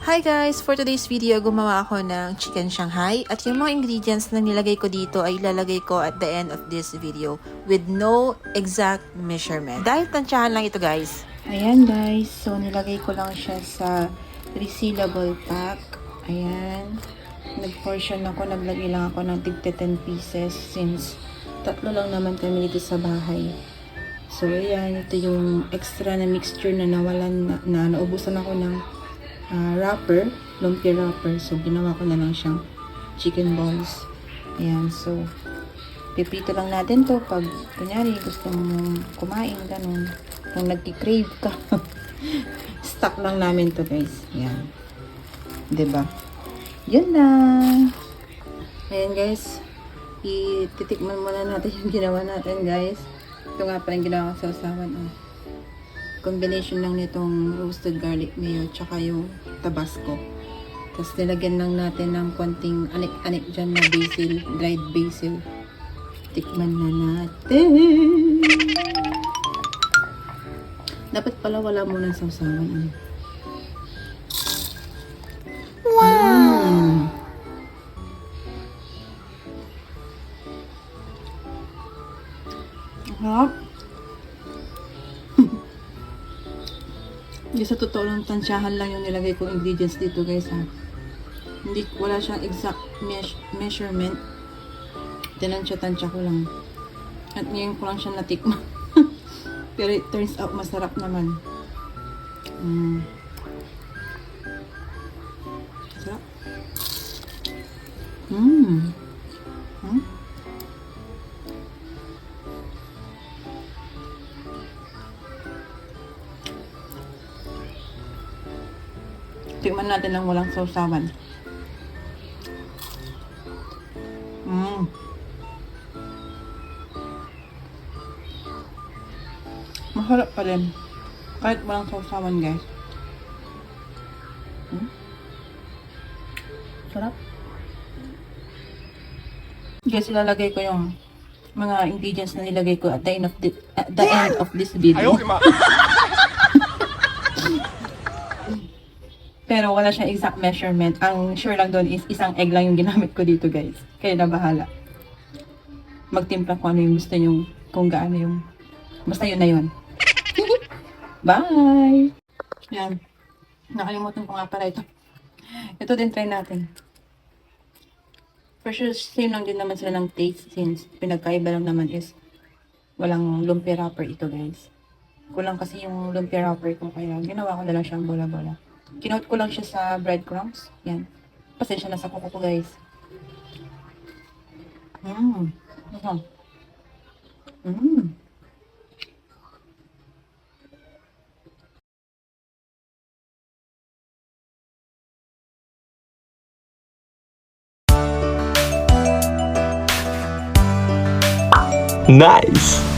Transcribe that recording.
Hi guys! For today's video, gumawa ako ng chicken Shanghai at yung mga ingredients na nilagay ko dito ay ilalagay ko at the end of this video with no exact measurement. Dahil tansyahan lang ito guys. Ayan guys, so nilagay ko lang siya sa resealable pack. Ayan. Nag-portion ako, naglagay lang ako ng tig 10 pieces since tatlo lang naman kami dito sa bahay. So ayan, ito yung extra na mixture na nawalan na naubusan ako ng wrapper, lumpia wrapper. So, ginawa ko na lang siyang chicken balls. Ayan, so, pipito lang natin to pag, kunyari, gusto mong kumain, ganun. Kung nagki-crave ka, stock lang namin to guys. Ayan. Diba? Yun na. Ayan guys, ititikman muna natin yung ginawa natin guys. Ito nga pa yung ginawa ko sa usawan. Combination lang nitong roasted garlic mayo tsaka yung tabasco. Tapos nilagyan lang natin ng konting anik-anik dyan na basil, dried basil. Tikman na natin. Dapat pala wala muna sa usawan. Wow! Harap. Hindi, sa totoo lang, tansyahan lang yung nilagay ko ingredients dito guys ha. Hindi, wala siyang exact measurement. Tinansya-tansya ko lang. At ngayon ko lang siya natikman. Pero it turns out masarap naman. Sarap. Tikman natin ng walang sausawan. Masarap pa rin. Kahit walang sausawan guys. Sarap. Guys, ilalagay ko yung mga ingredients na nilagay ko at the end of this video. Pero wala siyang exact measurement. Ang sure lang doon is isang egg lang yung ginamit ko dito guys. Kaya na bahala. Magtimpla kung ano yung gusto nyo. Kung gaano yung. Basta yun na yun. Bye! Yan. Nakalimutan ko nga pala ito. Ito din try natin. For sure, same lang din naman sila ng taste since pinagkaiba lang naman is walang lumpia wrapper ito guys. Kulang kasi yung lumpia wrapper ko kaya ginawa ko na lang siyang bola-bola. Kinoat ko lang siya sa breadcrumbs. Yan. Pasensya na sa kuko ko, guys. Nice!